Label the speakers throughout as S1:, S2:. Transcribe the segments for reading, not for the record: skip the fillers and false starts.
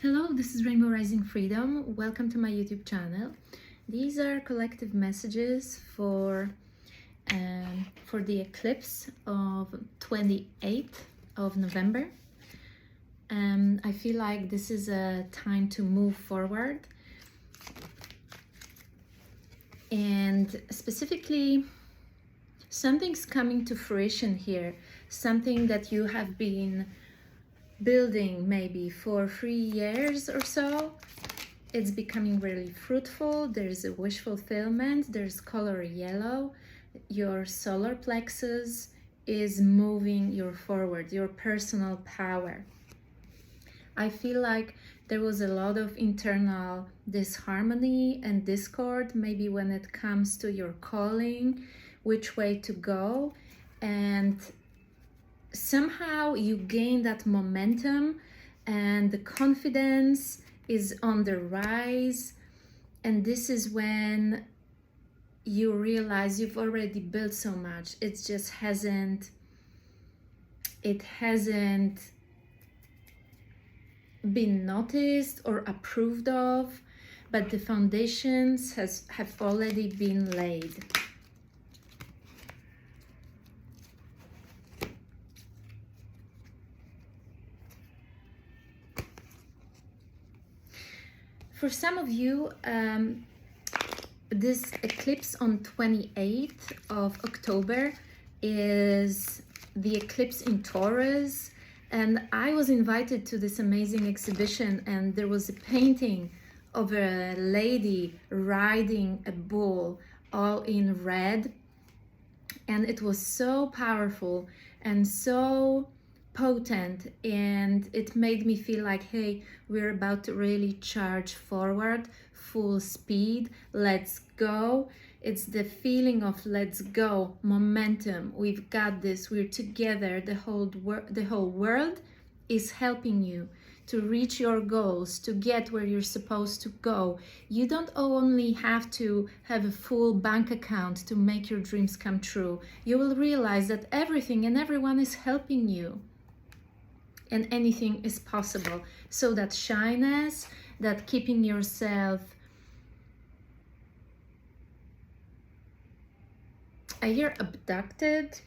S1: Hello, this is Rainbow Rising Freedom. Welcome to my YouTube channel. These are collective messages for the eclipse of 28th of November. I feel like this is a time to move forward, and specifically something's coming to fruition here, something that you have been building maybe for 3 years or so. It's becoming really fruitful. There's a wish fulfillment. There's color yellow. Your solar plexus is moving you forward, your personal power. I feel like there was a lot of internal disharmony and discord, maybe when it comes to your calling, which way to go, and somehow you gain that momentum and the confidence is on the rise, and this is when you realize you've already built so much. It just hasn't been noticed or approved of, but the foundations have already been laid. For some of you, this eclipse on 28th of October is the eclipse in Taurus, and I was invited to this amazing exhibition, and there was a painting of a lady riding a bull all in red, and it was so powerful and so potent, and it made me feel like, hey, we're about to really charge forward, full speed, let's go. It's the feeling of let's go, momentum, we've got this, we're together. The whole world is helping you to reach your goals, to get where you're supposed to go. You don't only have to have a full bank account to make your dreams come true. You will realize that everything and everyone is helping you, and anything is possible. So that shyness, that keeping yourself, I hear abducted.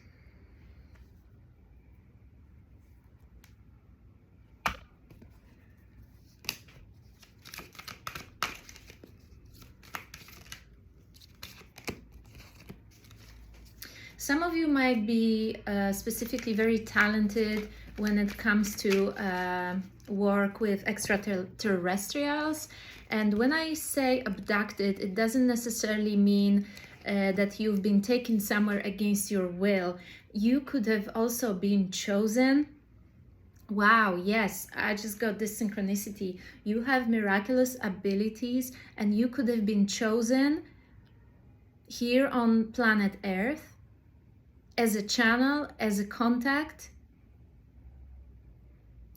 S1: Some of you might be specifically very talented when it comes to work with extraterrestrials. And when I say abducted, it doesn't necessarily mean that you've been taken somewhere against your will. You could have also been chosen. Wow, yes, I just got this synchronicity. You have miraculous abilities, and you could have been chosen here on planet Earth as a channel, as a contact.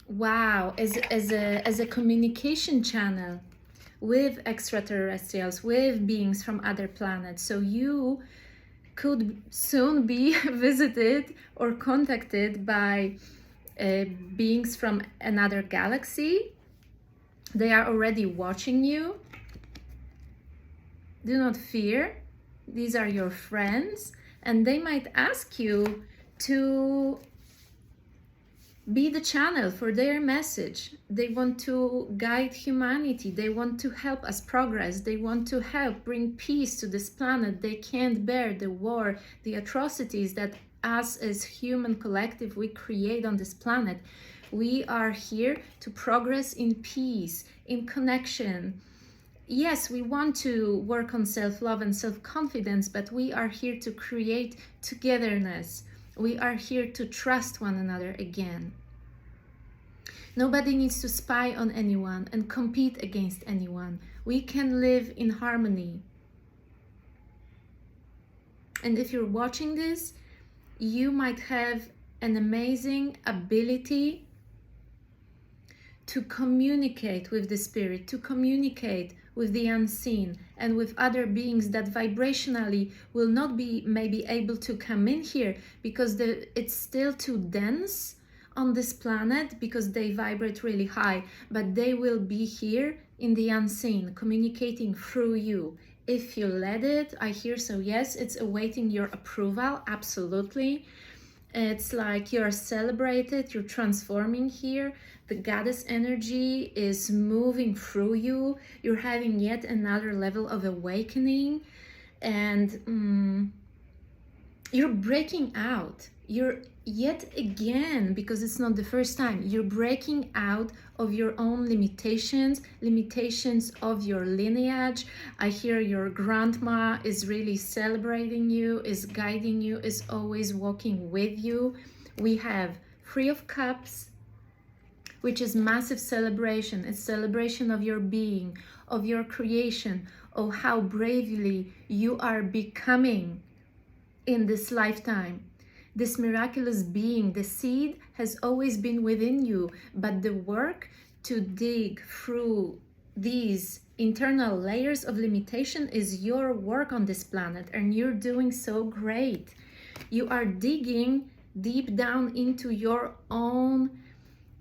S1: Wow, as a communication channel with extraterrestrials, with beings from other planets. So you could soon be visited or contacted by beings from another galaxy. They are already watching you. Do not fear. These are your friends, and they might ask you to be the channel for their message. They want to guide humanity. They want to help us progress. They want to help bring peace to this planet. They can't bear the war, the atrocities that us as human collective we create on this planet. We are here to progress in peace, in connection. Yes, we want to work on self-love and self-confidence, but we are here to create togetherness. We are here to trust one another again. Nobody needs to spy on anyone and compete against anyone. We can live in harmony. And if you're watching this, you might have an amazing ability to communicate with the spirit, to communicate with the unseen and with other beings that vibrationally will not be maybe able to come in here because it's still too dense on this planet because they vibrate really high, but they will be here in the unseen, communicating through you. If you let it, I hear, so yes, it's awaiting your approval, absolutely. It's like you're celebrated, you're transforming here. The goddess energy is moving through you. You're having yet another level of awakening, and you're breaking out. You're yet again, because it's not the first time, you're breaking out of your own limitations of your lineage. I hear your grandma is really celebrating you, is guiding you, is always walking with you. We have Three of Cups, which is massive celebration. It's celebration of your being, of your creation, of how bravely you are becoming in this lifetime. This miraculous being, the seed, has always been within you, but the work to dig through these internal layers of limitation is your work on this planet, and you're doing so great. You are digging deep down into your own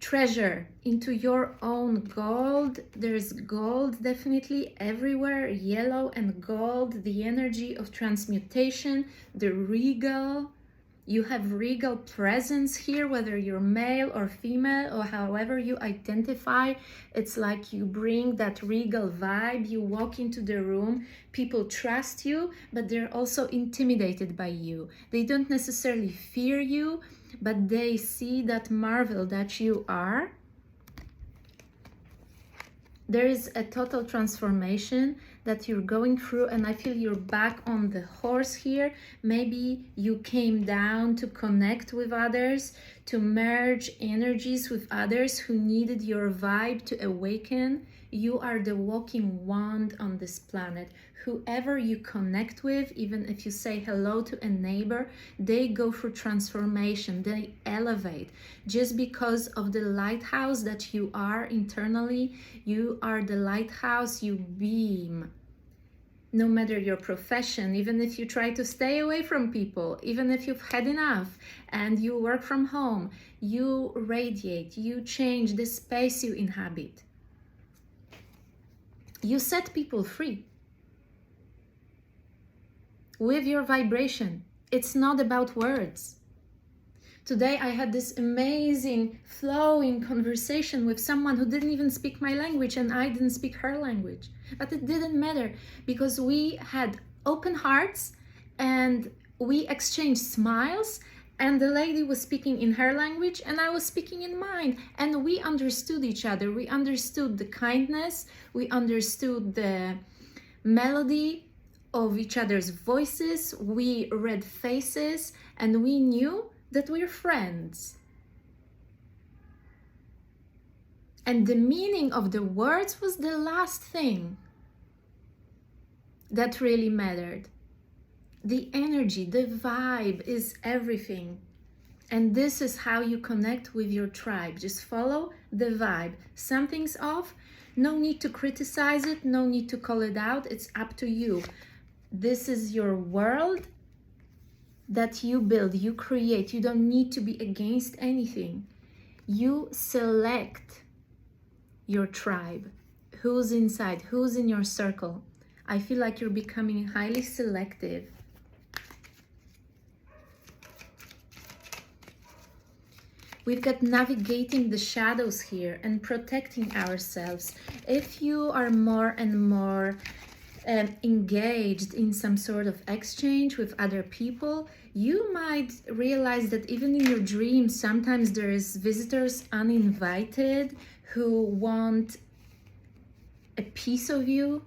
S1: treasure, into your own gold. There's gold definitely everywhere, yellow and gold, the energy of transmutation, the regal. You have regal presence here, whether you're male or female or however you identify. It's like you bring that regal vibe. You walk into the room, people trust you, but they're also intimidated by you. They don't necessarily fear you, but they see that marvel that you are. There is a total transformation that you're going through, and I feel you're back on the horse here. Maybe you came down to connect with others, to merge energies with others who needed your vibe to awaken. You are the walking wand on this planet. Whoever you connect with, even if you say hello to a neighbor, they go through transformation, they elevate. Just because of the lighthouse that you are internally, you are the lighthouse, you beam. No matter your profession, even if you try to stay away from people, even if you've had enough and you work from home, you radiate, you change the space you inhabit. You set people free with your vibration. It's not about words. Today I had this amazing flowing conversation with someone who didn't even speak my language, and I didn't speak her language. But it didn't matter, because we had open hearts and we exchanged smiles, and the lady was speaking in her language and I was speaking in mine, and we understood each other. We understood the kindness, we understood the melody of each other's voices, we read faces, and we knew that we're friends. And the meaning of the words was the last thing that really mattered. The energy, the vibe is everything. And this is how you connect with your tribe. Just follow the vibe. Something's off, no need to criticize it, no need to call it out. It's up to you. This is your world that you build, you create. You don't need to be against anything. You select your tribe. Who's inside? Who's in your circle? I feel like you're becoming highly selective. We've got navigating the shadows here and protecting ourselves. If you are more and more engaged in some sort of exchange with other people, you might realize that even in your dreams, sometimes there's visitors uninvited who want a piece of you.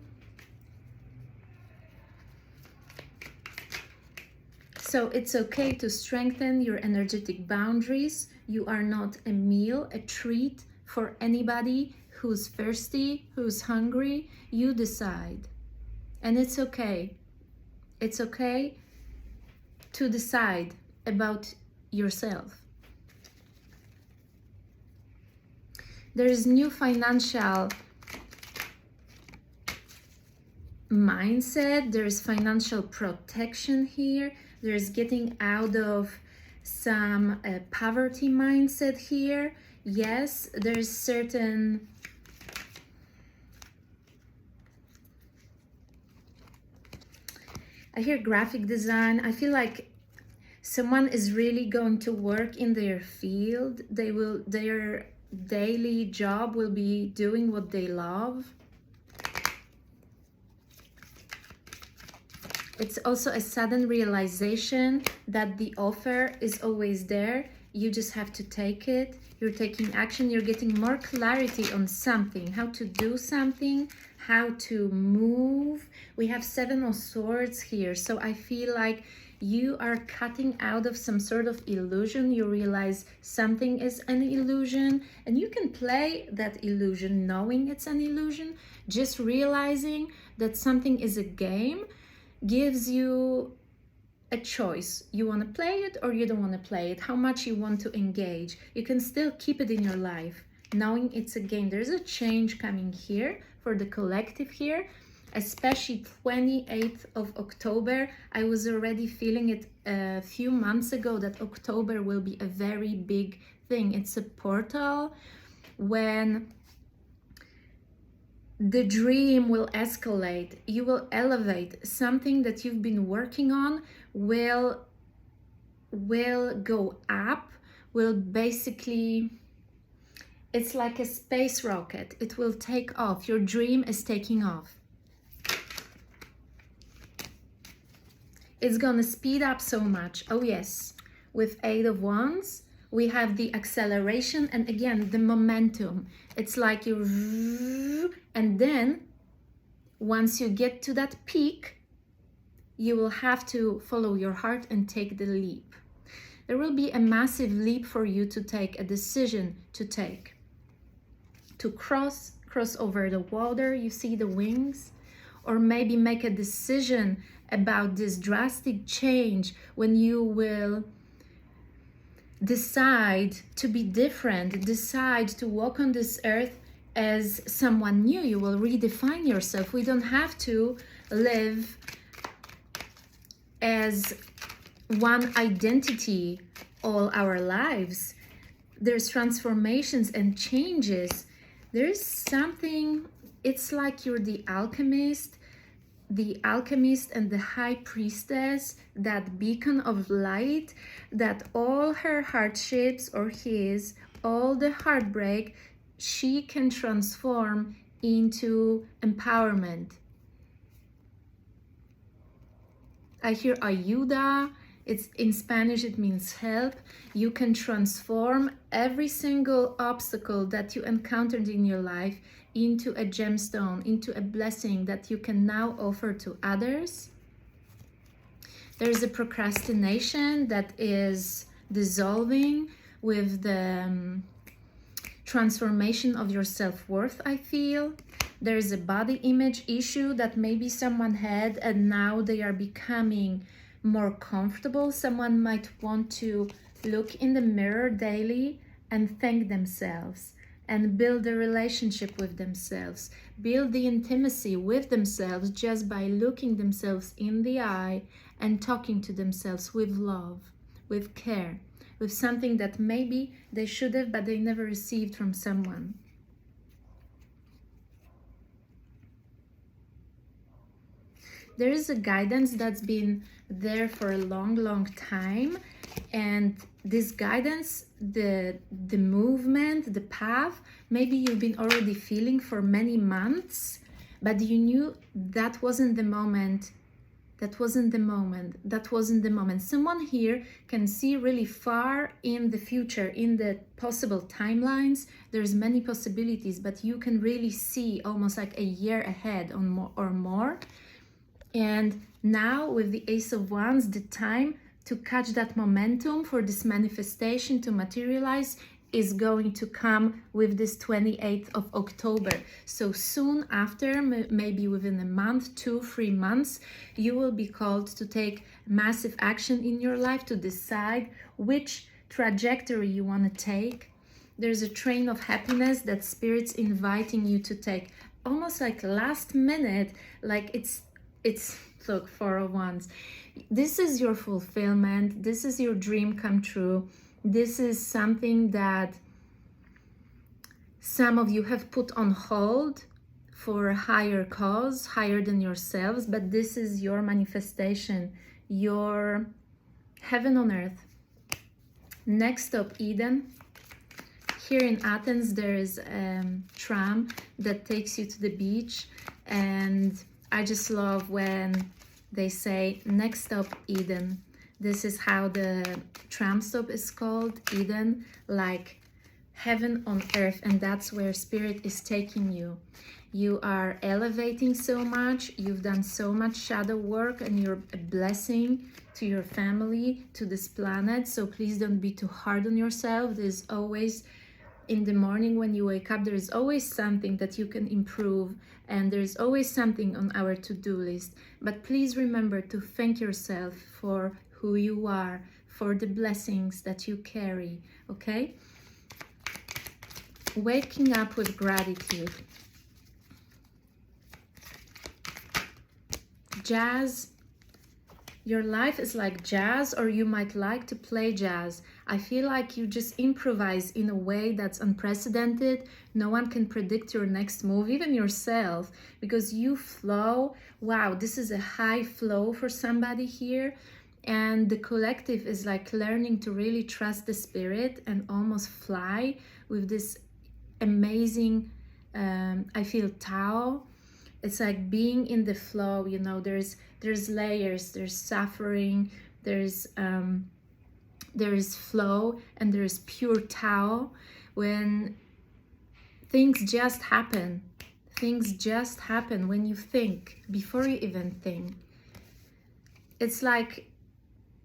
S1: So it's okay to strengthen your energetic boundaries. You are not a meal, a treat for anybody who's thirsty, who's hungry. You decide. And it's okay. It's okay to decide about yourself. There is new financial mindset. There's financial protection here. There's getting out of some poverty mindset here. Yes, there's certain I hear graphic design. I feel like someone is really going to work in their field. Their daily job will be doing what they love. It's also a sudden realization that the offer is always there. You just have to take it. You're taking action. You're getting more clarity on something, how to do something, how to move. We have 7 of Swords here. So I feel like you are cutting out of some sort of illusion. You realize something is an illusion, and you can play that illusion knowing it's an illusion. Just realizing that something is a game gives you a choice. You want to play it or you don't want to play it, how much you want to engage. You can still keep it in your life knowing it's a game. There's a change coming here for the collective here, especially 28th of October. I was already feeling it a few months ago that October will be a very big thing. It's a portal when the dream will escalate. You will elevate. Something that you've been working on will go up, will basically, it's like a space rocket. It will take off. Your dream is taking off. It's gonna speed up so much. Oh yes, with 8 of Wands, we have the acceleration and again, the momentum. It's like you, and then once you get to that peak, you will have to follow your heart and take the leap. There will be a massive leap for you to take, a decision to take. To cross over the water, you see the wings, or maybe make a decision about this drastic change when you will decide to be different, decide to walk on this earth as someone new. You will redefine yourself. We don't have to live as one identity all our lives. There's transformations and changes. There's something, it's like you're the alchemist and the high priestess, that beacon of light, that all her hardships or his, all the heartbreak, she can transform into empowerment. I hear ayuda. It's in Spanish, it means help. You can transform every single obstacle that you encountered in your life into a gemstone, into a blessing that you can now offer to others. There's a procrastination that is dissolving with the transformation of your self-worth, I feel. There's a body image issue that maybe someone had and now they are becoming more comfortable. Someone might want to look in the mirror daily and thank themselves and build a relationship with themselves, build the intimacy with themselves just by looking themselves in the eye and talking to themselves with love, with care, with something that maybe they should have but they never received from someone. There is a guidance that's been there for a long time, and this guidance, the movement, the path, maybe you've been already feeling for many months, but you knew that wasn't the moment. That wasn't the moment. Someone here can see really far in the future, in the possible timelines. There's many possibilities, but you can really see almost like a year ahead or more. And now with the Ace of Wands, the time to catch that momentum for this manifestation to materialize is going to come with this 28th of October. So soon after, maybe within a month, 2-3 months, you will be called to take massive action in your life, to decide which trajectory you want to take. There's a train of happiness that Spirit's inviting you to take, almost like last minute, like it's it's, look, 401s. This is your fulfillment. This is your dream come true. This is something that some of you have put on hold for a higher cause, higher than yourselves, but this is your manifestation, your heaven on earth. Next up, Eden. Here in Athens, there is a tram that takes you to the beach, and I just love when they say, next stop, Eden. This is how the tram stop is called, Eden, like heaven on earth, and that's where Spirit is taking you. You are elevating so much, you've done so much shadow work, and you're a blessing to your family, to this planet. So please don't be too hard on yourself. There's always, in the morning when you wake up, there's always something that you can improve, and there's always something on our to-do list. But please remember to thank yourself for who you are, for the blessings that you carry, okay? Waking up with gratitude. Jazz. Your life is like jazz, or you might like to play jazz. I feel like you just improvise in a way that's unprecedented. No one can predict your next move, even yourself, because you flow. Wow, this is a high flow for somebody here. And the collective is like learning to really trust the Spirit and almost fly with this amazing, I feel, Tao. It's like being in the flow, you know, there's layers, there's suffering, there's flow, and there's pure Tao. When things just happen when you think, before you even think. It's like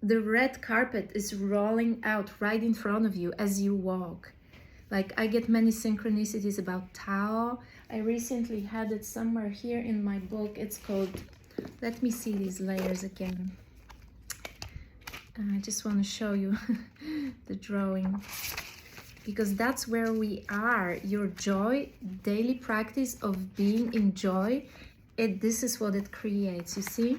S1: the red carpet is rolling out right in front of you as you walk. Like, I get many synchronicities about Tao. I recently had it somewhere here in my book. It's called, let me see these layers again. I just want to show you the drawing, because that's where we are. Your joy, daily practice of being in joy, this is what it creates, you see?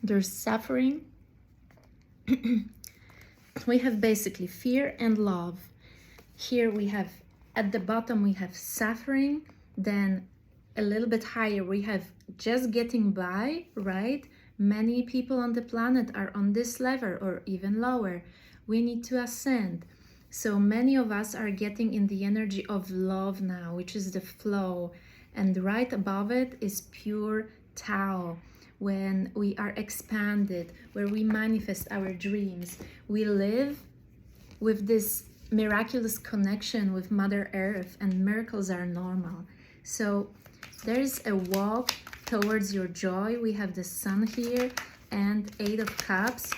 S1: There's suffering. We have basically fear and love. Here we have, at the bottom, we have suffering. Then a little bit higher, we have just getting by, right? Many people on the planet are on this level or even lower. We need to ascend. So many of us are getting in the energy of love now, which is the flow. And right above it is pure Tao. When we are expanded, where we manifest our dreams, we live with this miraculous connection with Mother Earth, and miracles are normal. So there's a walk towards your joy. We have the Sun here and 8 of Cups.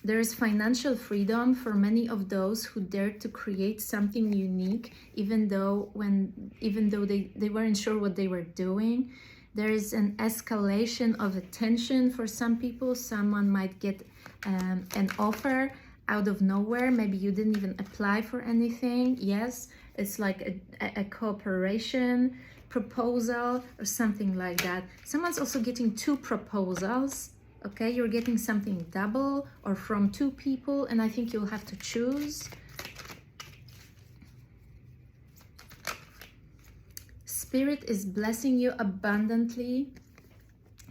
S1: There is financial freedom for many of those who dared to create something unique, even though they weren't sure what they were doing. There is an escalation of attention for some people. Someone might get an offer out of nowhere. Maybe you didn't even apply for anything. Yes, it's like a cooperation proposal or something like that. Someone's also getting 2 proposals. Okay, you're getting something double or from 2 people, and I think you'll have to choose. Spirit is blessing you abundantly.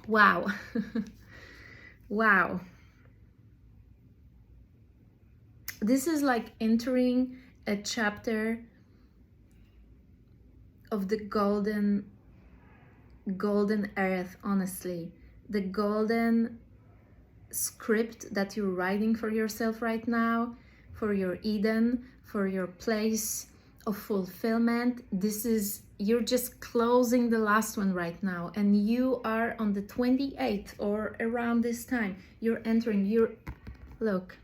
S1: Wow. Wow. This is like entering a chapter of the golden earth, honestly. The golden script that you're writing for yourself right now, for your Eden, for your place of fulfillment. This is, you're just closing the last one right now, and you are on the 28th or around this time. You're entering, look,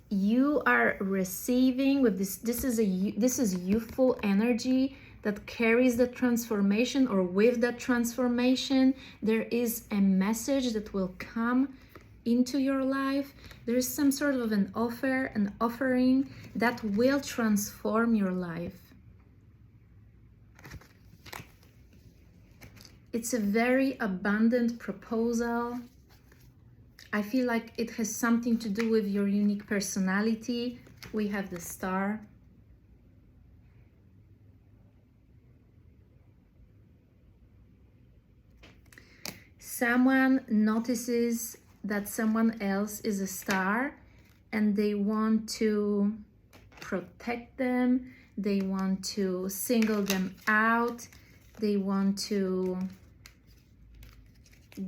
S1: you are receiving with this. This is youthful energy that carries the transformation, or with that transformation there is a message that will come into your life. There is some sort of an offer, an offering that will transform your life. It's a very abundant proposal. I feel like it has something to do with your unique personality. We have the Star. Someone notices that someone else is a star and they want to protect them. They want to single them out. They want to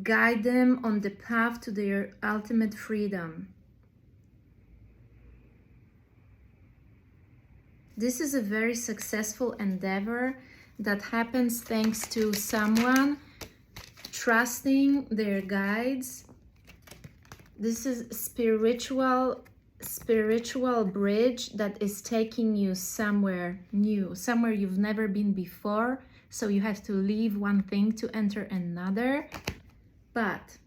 S1: guide them on the path to their ultimate freedom. This is a very successful endeavor that happens thanks to someone trusting their guides. This is spiritual bridge that is taking you somewhere new, somewhere you've never been before. So you have to leave one thing to enter another. But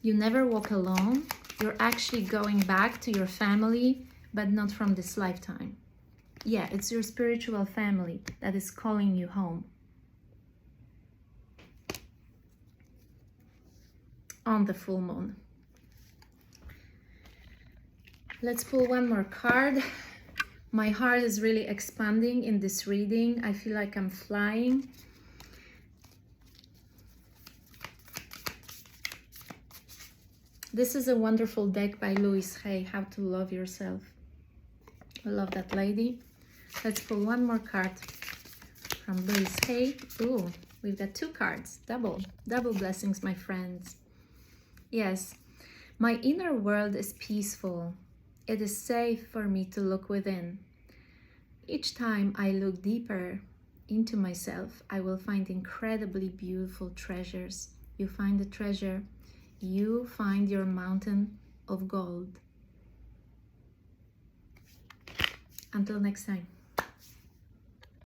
S1: you never walk alone. You're actually going back to your family, but not from this lifetime. Yeah, it's your spiritual family that is calling you home. On the full moon. Let's pull one more card. My heart is really expanding in this reading. I feel like I'm flying. This is a wonderful deck by Louise Hay, How to Love Yourself. I love that lady. Let's pull one more card from Louise Hay. Ooh, we've got two cards. Double blessings, my friends. Yes, my inner world is peaceful. It is safe for me to look within. Each time I look deeper into myself, I will find incredibly beautiful treasures. You find a treasure. You find your mountain of gold. Until next time.